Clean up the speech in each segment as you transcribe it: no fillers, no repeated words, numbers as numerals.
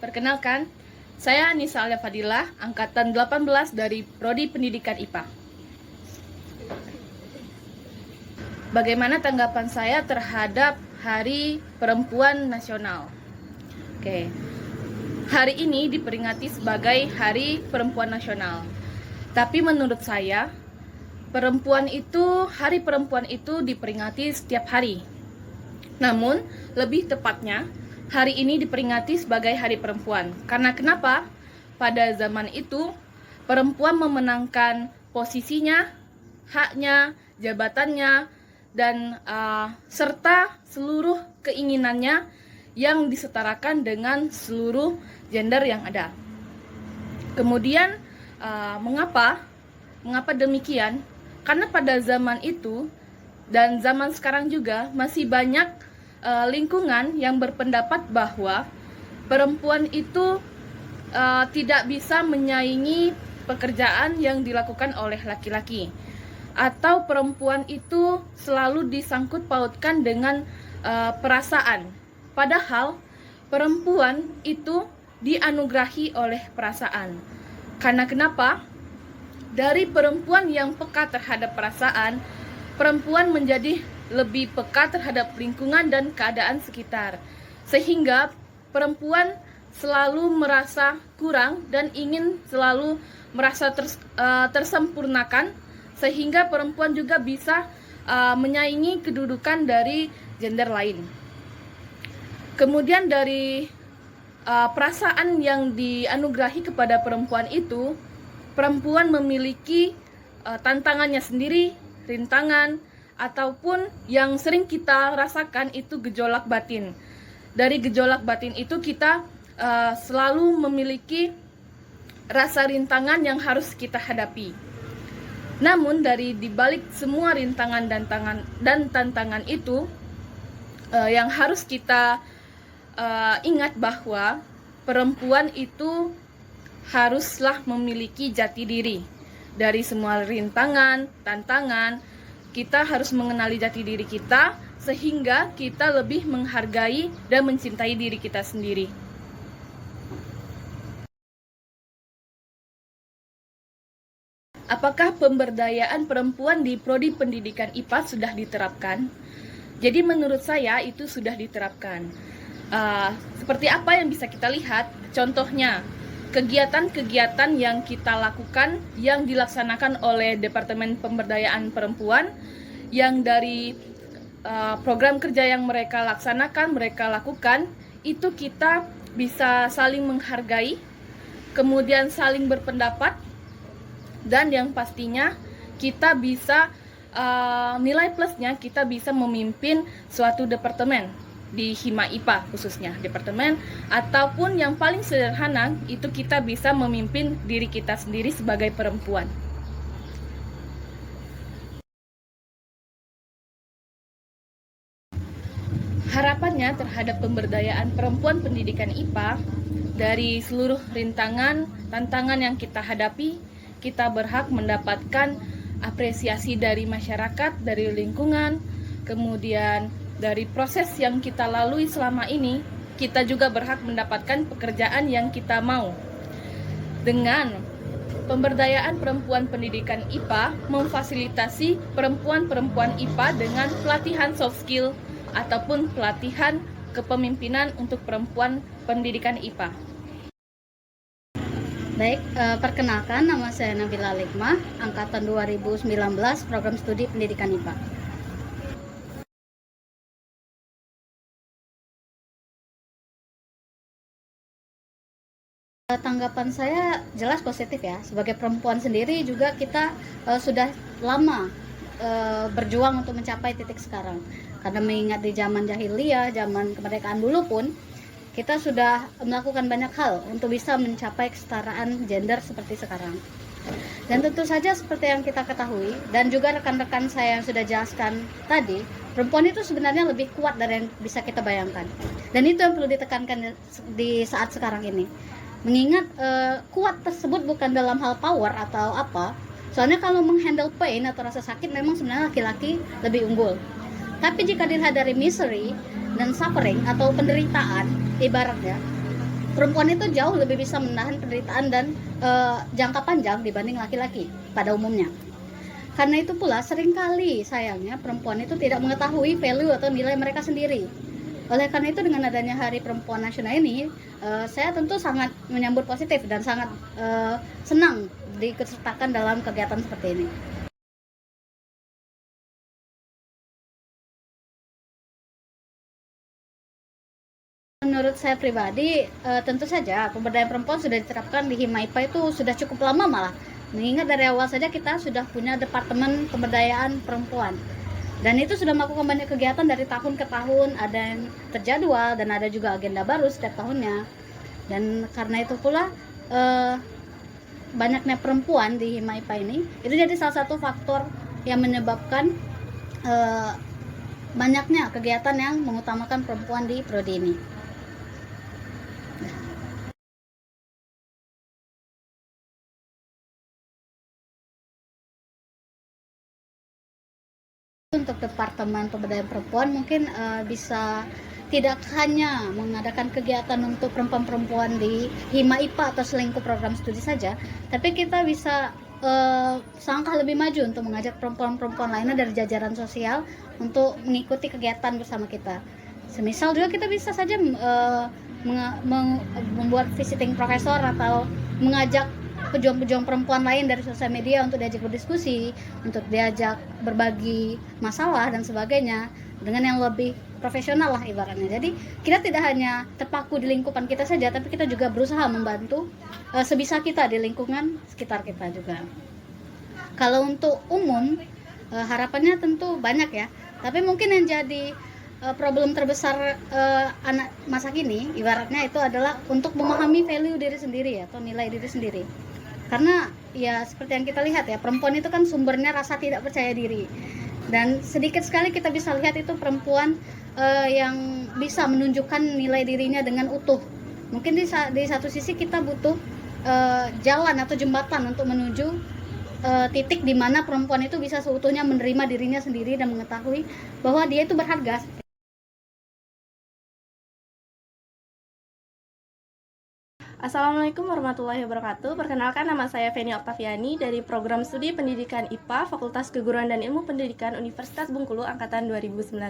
Perkenalkan, saya Nisa Alia Fadilah, angkatan 18 dari Prodi Pendidikan IPA. Bagaimana tanggapan saya terhadap Hari Perempuan Nasional? Oke. Hari ini diperingati sebagai Hari Perempuan Nasional. Tapi menurut saya, Hari Perempuan itu diperingati setiap hari. Namun, lebih tepatnya, hari ini diperingati sebagai Hari Perempuan. Karena kenapa? Pada zaman itu, perempuan memenangkan posisinya, haknya, jabatannya, dan serta seluruh keinginannya yang disetarakan dengan seluruh gender yang ada. Kemudian, mengapa demikian? Karena pada zaman itu dan zaman sekarang juga masih banyak lingkungan yang berpendapat bahwa perempuan itu tidak bisa menyaingi pekerjaan yang dilakukan oleh laki-laki, atau perempuan itu selalu disangkut pautkan dengan perasaan. Padahal perempuan itu dianugerahi oleh perasaan. Karena kenapa? Dari perempuan yang peka terhadap perasaan, perempuan menjadi lebih peka terhadap lingkungan dan keadaan sekitar. Sehingga perempuan selalu merasa kurang dan ingin selalu merasa tersempurnakan, sehingga perempuan juga bisa menyaingi kedudukan dari gender lain. Kemudian dari perasaan yang dianugerahi kepada perempuan itu, perempuan memiliki tantangannya sendiri, rintangan, ataupun yang sering kita rasakan itu gejolak batin. Dari gejolak batin itu kita selalu memiliki rasa rintangan yang harus kita hadapi. Namun dari dibalik semua rintangan dan tantangan itu, yang harus kita ingat bahwa perempuan itu haruslah memiliki jati diri. Dari semua rintangan, tantangan, kita harus mengenali jati diri kita sehingga kita lebih menghargai dan mencintai diri kita sendiri. Apakah pemberdayaan perempuan di Prodi Pendidikan IPA sudah diterapkan? Jadi menurut saya itu sudah diterapkan. Seperti apa yang bisa kita lihat? Contohnya, kegiatan-kegiatan yang kita lakukan yang dilaksanakan oleh Departemen Pemberdayaan Perempuan, yang dari program kerja yang mereka lakukan, itu kita bisa saling menghargai, kemudian saling berpendapat, dan yang pastinya kita bisa nilai plusnya kita bisa memimpin suatu departemen di Hima IPA, khususnya departemen, ataupun yang paling sederhana itu kita bisa memimpin diri kita sendiri sebagai perempuan. Harapannya terhadap pemberdayaan perempuan pendidikan IPA, dari seluruh rintangan, tantangan yang kita hadapi, kita berhak mendapatkan apresiasi dari masyarakat, dari lingkungan, kemudian dari proses yang kita lalui selama ini, kita juga berhak mendapatkan pekerjaan yang kita mau. Dengan pemberdayaan perempuan pendidikan IPA, memfasilitasi perempuan-perempuan IPA dengan pelatihan soft skill ataupun pelatihan kepemimpinan untuk perempuan pendidikan IPA. Baik, perkenalkan, nama saya Nabila Likmah, angkatan 2019, program studi pendidikan IPA. Tanggapan saya jelas positif ya. Sebagai perempuan sendiri juga kita sudah lama berjuang untuk mencapai titik sekarang. Karena mengingat di zaman jahiliyah, zaman kemerdekaan dulu pun, kita sudah melakukan banyak hal untuk bisa mencapai kesetaraan gender seperti sekarang. Dan tentu saja seperti yang kita ketahui, dan juga rekan-rekan saya yang sudah jelaskan tadi, perempuan itu sebenarnya lebih kuat dari yang bisa kita bayangkan. Dan itu yang perlu ditekankan di saat sekarang ini. Mengingat kuat tersebut bukan dalam hal power atau apa. Soalnya kalau menghandle pain atau rasa sakit memang sebenarnya laki-laki lebih unggul. Tapi jika dilihat dari misery dan suffering atau penderitaan, ibaratnya perempuan itu jauh lebih bisa menahan penderitaan dan jangka panjang dibanding laki-laki pada umumnya. Karena itu pula seringkali sayangnya perempuan itu tidak mengetahui value atau nilai mereka sendiri. Oleh karena itu dengan adanya Hari Perempuan Nasional ini, saya tentu sangat menyambut positif dan sangat senang diikutsertakan dalam kegiatan seperti ini. Menurut saya pribadi, tentu saja pemberdayaan perempuan sudah diterapkan di Hima IPA itu sudah cukup lama malah. Mengingat dari awal saja kita sudah punya Departemen Pemberdayaan Perempuan. Dan itu sudah melakukan banyak kegiatan dari tahun ke tahun, ada yang terjadwal dan ada juga agenda baru setiap tahunnya. Dan karena itu pula banyaknya perempuan di Hima IPA ini, itu jadi salah satu faktor yang menyebabkan banyaknya kegiatan yang mengutamakan perempuan di prodi ini. Untuk Departemen Pemberdayaan Perempuan mungkin bisa tidak hanya mengadakan kegiatan untuk perempuan-perempuan di Hima IPA atau selingkup program studi saja, tapi kita bisa selangkah lebih maju untuk mengajak perempuan-perempuan lainnya dari jajaran sosial untuk mengikuti kegiatan bersama kita. Semisal juga kita bisa saja membuat visiting profesor atau mengajak pejuang-pejuang perempuan lain dari sosial media untuk diajak berdiskusi, untuk diajak berbagi masalah dan sebagainya dengan yang lebih profesional lah ibaratnya. Jadi kita tidak hanya terpaku di lingkupan kita saja, tapi kita juga berusaha membantu sebisa kita di lingkungan sekitar kita juga. Kalau untuk umum, harapannya tentu banyak ya, tapi mungkin yang jadi problem terbesar anak masa kini ibaratnya itu adalah untuk memahami value diri sendiri atau nilai diri sendiri. Karena ya seperti yang kita lihat ya, perempuan itu kan sumbernya rasa tidak percaya diri, dan sedikit sekali kita bisa lihat itu perempuan yang bisa menunjukkan nilai dirinya dengan utuh. Mungkin di satu sisi kita butuh jalan atau jembatan untuk menuju titik di mana perempuan itu bisa seutuhnya menerima dirinya sendiri dan mengetahui bahwa dia itu berharga. Assalamualaikum warahmatullahi wabarakatuh. Perkenalkan, nama saya Feni Oktaviani dari Program Studi Pendidikan IPA Fakultas Keguruan dan Ilmu Pendidikan Universitas Bengkulu Angkatan 2019.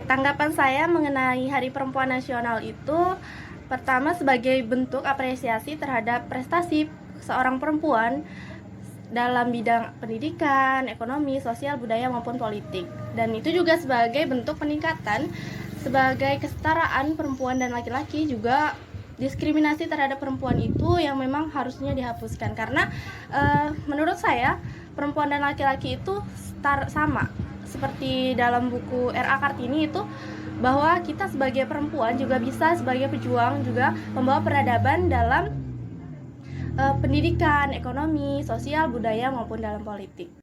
Tanggapan saya mengenai Hari Perempuan Nasional itu, pertama sebagai bentuk apresiasi terhadap prestasi seorang perempuan dalam bidang pendidikan, ekonomi, sosial, budaya maupun politik. Dan itu juga sebagai bentuk peningkatan sebagai kesetaraan perempuan dan laki-laki. Juga diskriminasi terhadap perempuan itu yang memang harusnya dihapuskan, karena menurut saya perempuan dan laki-laki itu sama. Seperti dalam buku R.A. Kartini itu, bahwa kita sebagai perempuan juga bisa sebagai pejuang juga membawa peradaban dalam pendidikan, ekonomi, sosial, budaya maupun dalam politik.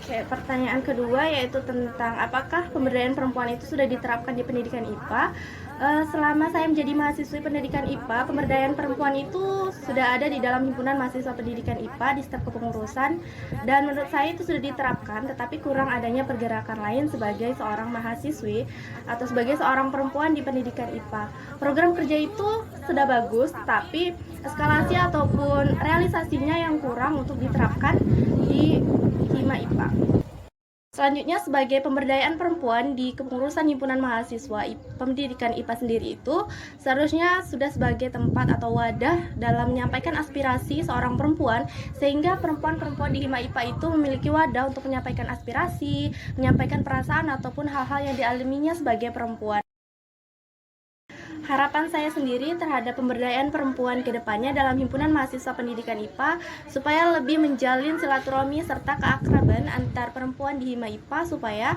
Oke, pertanyaan kedua yaitu tentang apakah pemberdayaan perempuan itu sudah diterapkan di pendidikan IPA. Selama saya menjadi mahasiswi pendidikan IPA, pemberdayaan perempuan itu sudah ada di dalam himpunan mahasiswa pendidikan IPA di setiap kepengurusan, dan menurut saya itu sudah diterapkan, tetapi kurang adanya pergerakan lain sebagai seorang mahasiswi atau sebagai seorang perempuan di pendidikan IPA. Program kerja itu sudah bagus, tapi eskalasi ataupun realisasinya yang kurang untuk diterapkan di Hima IPA. Selanjutnya, sebagai pemberdayaan perempuan di kepengurusan himpunan mahasiswa pendidikan IPA sendiri itu seharusnya sudah sebagai tempat atau wadah dalam menyampaikan aspirasi seorang perempuan, sehingga perempuan-perempuan di Hima IPA itu memiliki wadah untuk menyampaikan aspirasi, menyampaikan perasaan ataupun hal-hal yang dialaminya sebagai perempuan. Harapan saya sendiri terhadap pemberdayaan perempuan ke depannya dalam himpunan mahasiswa pendidikan IPA supaya lebih menjalin silaturahmi serta keakraban antar perempuan di Hima IPA, supaya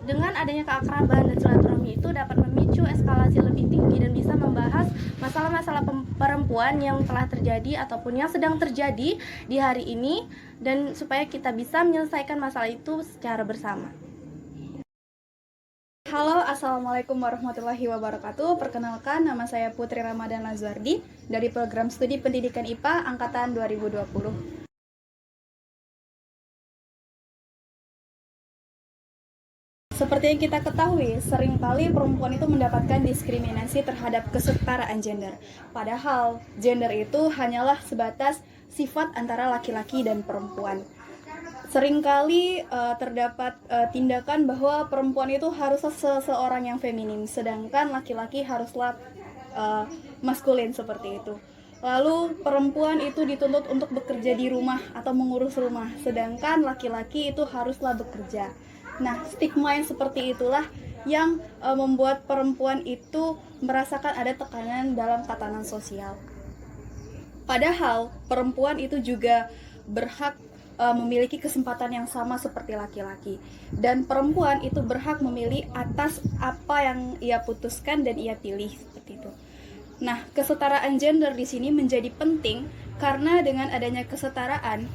dengan adanya keakraban dan silaturahmi itu dapat memicu eskalasi lebih tinggi dan bisa membahas masalah-masalah perempuan yang telah terjadi ataupun yang sedang terjadi di hari ini, dan supaya kita bisa menyelesaikan masalah itu secara bersama. Halo, Assalamualaikum warahmatullahi wabarakatuh. Perkenalkan, nama saya Putri Ramadan Lazwardi dari Program Studi Pendidikan IPA Angkatan 2020. Seperti yang kita ketahui, seringkali perempuan itu mendapatkan diskriminasi terhadap kesetaraan gender. Padahal gender itu hanyalah sebatas sifat antara laki-laki dan perempuan. Seringkali terdapat tindakan bahwa perempuan itu haruslah seseorang yang feminim, sedangkan laki-laki haruslah maskulin seperti itu. Lalu perempuan itu dituntut untuk bekerja di rumah atau mengurus rumah, sedangkan laki-laki itu haruslah bekerja. Nah, stigma yang seperti itulah yang membuat perempuan itu merasakan ada tekanan dalam tatanan sosial. Padahal perempuan itu juga berhak memiliki kesempatan yang sama seperti laki-laki, dan perempuan itu berhak memilih atas apa yang ia putuskan dan ia pilih seperti itu. Nah, kesetaraan gender di sini menjadi penting karena dengan adanya kesetaraan,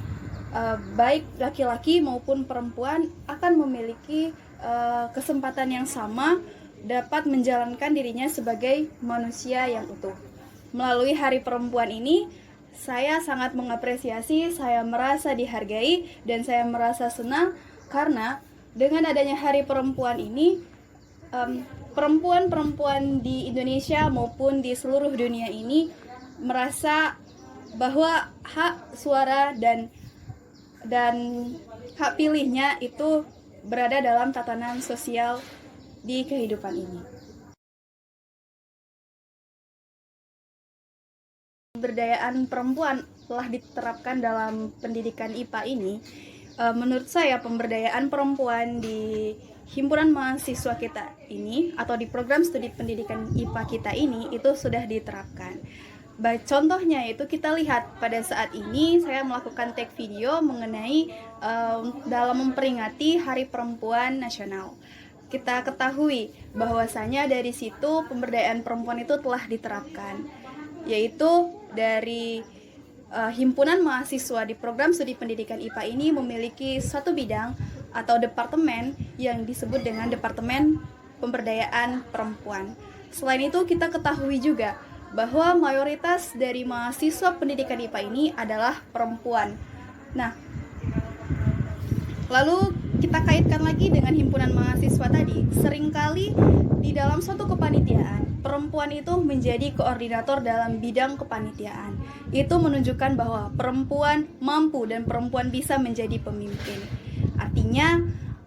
baik laki-laki maupun perempuan akan memiliki kesempatan yang sama dapat menjalankan dirinya sebagai manusia yang utuh. Melalui Hari Perempuan ini, saya sangat mengapresiasi, saya merasa dihargai, dan saya merasa senang karena dengan adanya Hari Perempuan ini, perempuan-perempuan di Indonesia maupun di seluruh dunia ini merasa bahwa hak suara dan hak pilihnya itu berada dalam tatanan sosial di kehidupan ini. Pemberdayaan perempuan telah diterapkan dalam pendidikan IPA ini. Menurut saya pemberdayaan perempuan di himpunan mahasiswa kita ini atau di program studi pendidikan IPA kita ini itu sudah diterapkan. Baik, contohnya itu kita lihat pada saat ini saya melakukan take video mengenai dalam memperingati Hari Perempuan Nasional. Kita ketahui bahwasanya dari situ pemberdayaan perempuan itu telah diterapkan, yaitu dari himpunan mahasiswa di program studi pendidikan IPA ini memiliki satu bidang atau departemen yang disebut dengan Departemen Pemberdayaan Perempuan. Selain itu kita ketahui juga bahwa mayoritas dari mahasiswa pendidikan IPA ini adalah perempuan. Nah, lalu kita kaitkan lagi dengan himpunan mahasiswa tadi. Seringkali di dalam suatu kepanitiaan, perempuan itu menjadi koordinator dalam bidang kepanitiaan. Itu menunjukkan bahwa perempuan mampu dan perempuan bisa menjadi pemimpin. Artinya,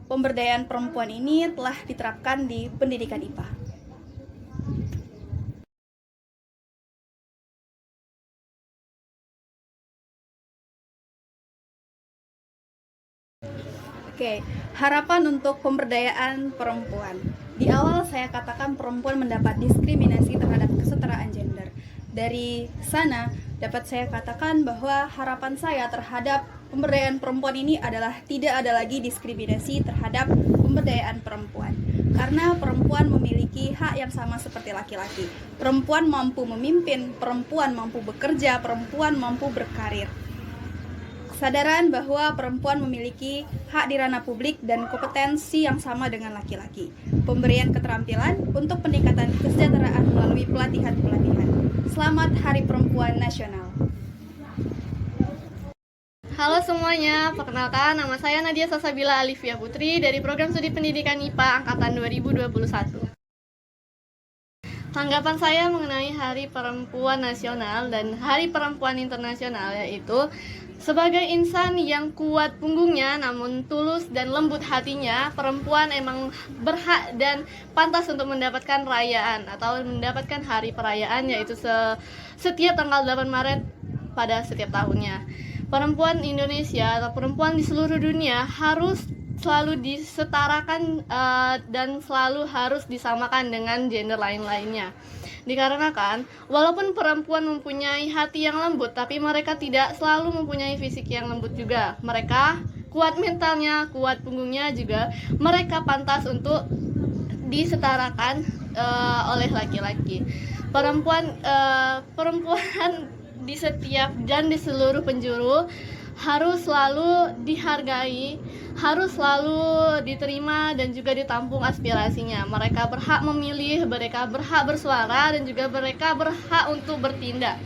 pemberdayaan perempuan ini telah diterapkan di pendidikan IPA. Oke, harapan untuk pemberdayaan perempuan. Di awal saya katakan perempuan mendapat diskriminasi terhadap kesetaraan gender. Dari sana dapat saya katakan bahwa harapan saya terhadap pemberdayaan perempuan ini adalah tidak ada lagi diskriminasi terhadap pemberdayaan perempuan. Karena perempuan memiliki hak yang sama seperti laki-laki. Perempuan mampu memimpin, perempuan mampu bekerja, perempuan mampu berkarir. Kesadaran bahwa perempuan memiliki hak di ranah publik dan kompetensi yang sama dengan laki-laki. Pemberian keterampilan untuk peningkatan kesejahteraan melalui pelatihan-pelatihan. Selamat Hari Perempuan Nasional. Halo semuanya, perkenalkan nama saya Nadia Sasabila Alifia Putri dari Program Studi Pendidikan IPA Angkatan 2021. Tanggapan saya mengenai Hari Perempuan Nasional dan Hari Perempuan Internasional yaitu sebagai insan yang kuat punggungnya namun tulus dan lembut hatinya, perempuan emang berhak dan pantas untuk mendapatkan rayaan atau mendapatkan hari perayaan yaitu setiap tanggal 8 Maret pada setiap tahunnya. Perempuan Indonesia atau perempuan di seluruh dunia harus selalu disetarakan dan selalu harus disamakan dengan gender lain-lainnya. Dikarenakan walaupun perempuan mempunyai hati yang lembut, tapi mereka tidak selalu mempunyai fisik yang lembut juga. Mereka kuat mentalnya, kuat punggungnya juga. Mereka pantas untuk disetarakan oleh laki-laki. Perempuan di setiap dan di seluruh penjuru harus selalu dihargai, harus selalu diterima dan juga ditampung aspirasinya. Mereka berhak memilih, mereka berhak bersuara dan juga mereka berhak untuk bertindak.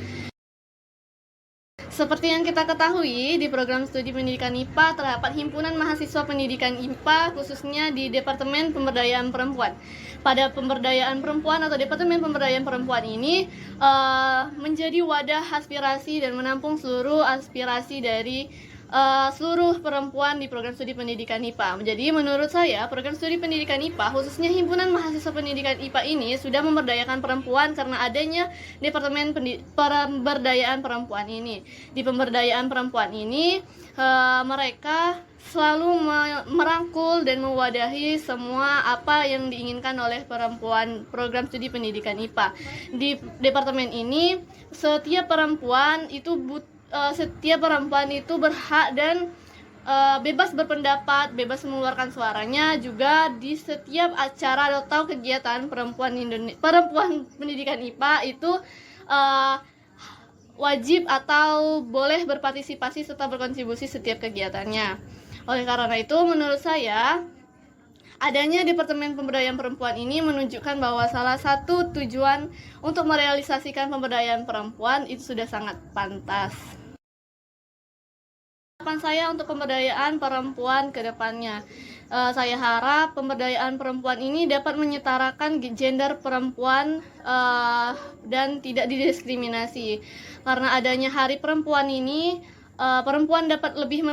Seperti yang kita ketahui, di program studi pendidikan IPA terdapat himpunan mahasiswa pendidikan IPA khususnya di Departemen Pemberdayaan Perempuan. Pada pemberdayaan perempuan atau Departemen Pemberdayaan Perempuan ini menjadi wadah aspirasi dan menampung seluruh aspirasi dari seluruh perempuan di program studi pendidikan IPA. Jadi menurut saya program studi pendidikan IPA khususnya himpunan mahasiswa pendidikan IPA ini sudah memberdayakan perempuan karena adanya Departemen Pemberdayaan Perempuan ini. Di pemberdayaan perempuan ini mereka selalu merangkul dan mewadahi semua apa yang diinginkan oleh perempuan program studi pendidikan IPA. Di departemen ini setiap perempuan itu berhak dan bebas berpendapat, bebas mengeluarkan suaranya. Juga di setiap acara atau kegiatan perempuan pendidikan IPA itu wajib atau boleh berpartisipasi serta berkontribusi setiap kegiatannya. Oleh karena itu, menurut saya adanya Departemen Pemberdayaan Perempuan ini menunjukkan bahwa salah satu tujuan untuk merealisasikan pemberdayaan perempuan itu sudah sangat pantas. Harapan saya untuk pemberdayaan perempuan ke depannya, saya harap pemberdayaan perempuan ini dapat menyetarakan gender perempuan dan tidak didiskriminasi. Karena adanya Hari Perempuan ini, perempuan dapat lebih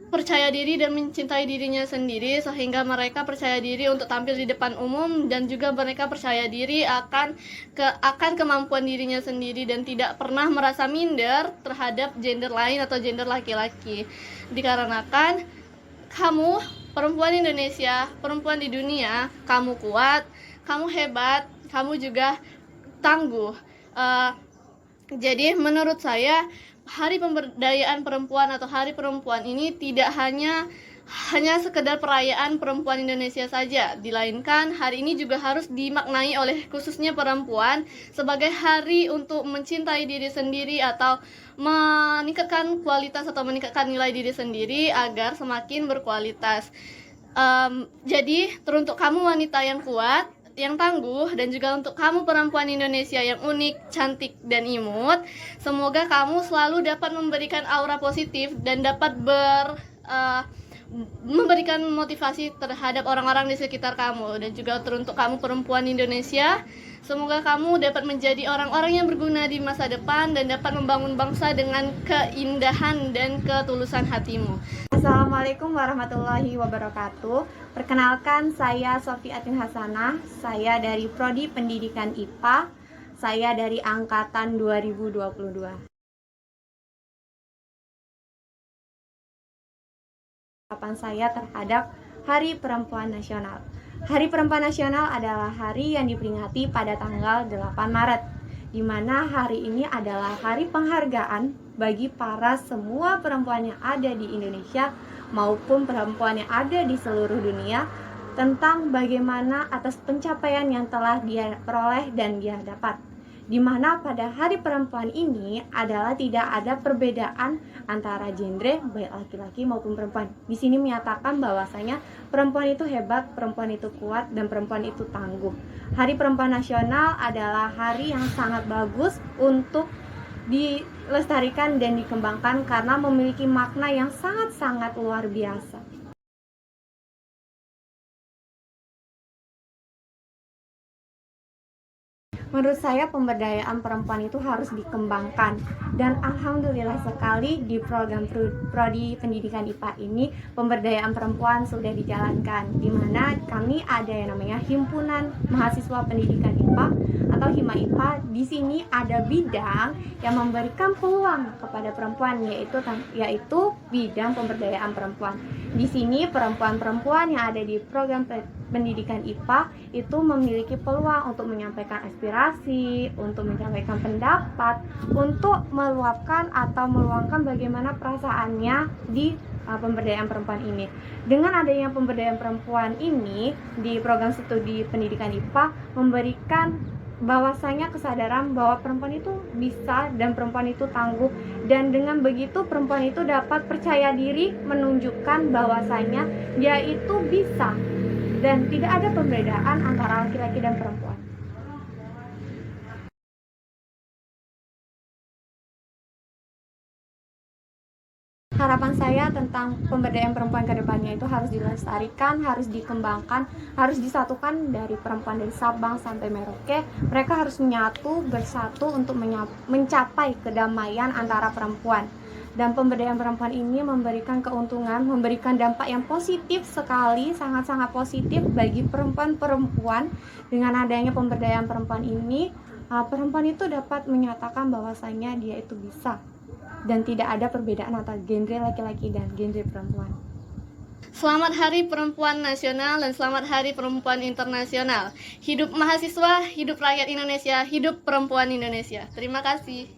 percaya diri dan mencintai dirinya sendiri, sehingga mereka percaya diri untuk tampil di depan umum dan juga mereka percaya diri akan kemampuan dirinya sendiri dan tidak pernah merasa minder terhadap gender lain atau gender laki-laki. Dikarenakan kamu perempuan Indonesia, perempuan di dunia, kamu kuat, kamu hebat, kamu juga tangguh. Jadi menurut saya Hari Pemberdayaan Perempuan atau Hari Perempuan ini tidak hanya sekedar perayaan perempuan Indonesia saja, dilainkan hari ini juga harus dimaknai oleh khususnya perempuan sebagai hari untuk mencintai diri sendiri atau meningkatkan kualitas atau meningkatkan nilai diri sendiri agar semakin berkualitas. Jadi teruntuk kamu wanita yang kuat, yang tangguh, dan juga untuk kamu perempuan Indonesia yang unik, cantik, dan imut, semoga kamu selalu dapat memberikan aura positif dan dapat memberikan motivasi terhadap orang-orang di sekitar kamu. Dan juga teruntuk kamu perempuan Indonesia, semoga kamu dapat menjadi orang-orang yang berguna di masa depan dan dapat membangun bangsa dengan keindahan dan ketulusan hatimu. Assalamualaikum warahmatullahi wabarakatuh. Perkenalkan, saya Sofi Atin Hasanah. Saya dari Prodi Pendidikan IPA. Saya dari angkatan 2022. Harapan saya terhadap Hari Perempuan Nasional. Hari Perempuan Nasional adalah hari yang diperingati pada tanggal 8 Maret, di mana hari ini adalah hari penghargaan bagi para semua perempuan yang ada di Indonesia maupun perempuan yang ada di seluruh dunia tentang bagaimana atas pencapaian yang telah dia peroleh dan dia dapat. Di mana pada Hari Perempuan ini adalah tidak ada perbedaan antara genre baik laki-laki maupun perempuan. Di sini menyatakan bahwasanya perempuan itu hebat, perempuan itu kuat, dan perempuan itu tangguh. Hari Perempuan Nasional adalah hari yang sangat bagus untuk dilestarikan dan dikembangkan karena memiliki makna yang sangat-sangat luar biasa. Menurut saya pemberdayaan perempuan itu harus dikembangkan, dan alhamdulillah sekali di program Prodi Pendidikan IPA ini pemberdayaan perempuan sudah dijalankan, di mana kami ada yang namanya Himpunan Mahasiswa Pendidikan IPA atau HIMA-IPA. Di sini ada bidang yang memberikan peluang kepada perempuan, yaitu bidang pemberdayaan perempuan. Di sini perempuan-perempuan yang ada di program pendidikan IPA itu memiliki peluang untuk menyampaikan aspirasi, untuk menyampaikan pendapat, untuk meluapkan atau meluangkan bagaimana perasaannya di pemberdayaan perempuan ini. Dengan adanya pemberdayaan perempuan ini di program studi pendidikan IPA memberikan bahwasanya kesadaran bahwa perempuan itu bisa dan perempuan itu tangguh, dan dengan begitu perempuan itu dapat percaya diri menunjukkan bahwasanya dia itu bisa dan tidak ada perbedaan antara laki-laki dan perempuan. harapan saya tentang pemberdayaan perempuan ke depannya itu harus dilestarikan, harus dikembangkan, harus disatukan dari perempuan dari Sabang sampai Merauke. Mereka harus menyatu, bersatu untuk mencapai kedamaian antara perempuan. Dan pemberdayaan perempuan ini memberikan keuntungan, memberikan dampak yang positif sekali, sangat-sangat positif bagi perempuan-perempuan. Dengan adanya pemberdayaan perempuan ini, perempuan itu dapat menyatakan bahwasanya dia itu bisa. Dan tidak ada perbedaan antara genre laki-laki dan genre perempuan. Selamat Hari Perempuan Nasional dan selamat Hari Perempuan Internasional. Hidup mahasiswa, hidup rakyat Indonesia, hidup perempuan Indonesia. Terima kasih.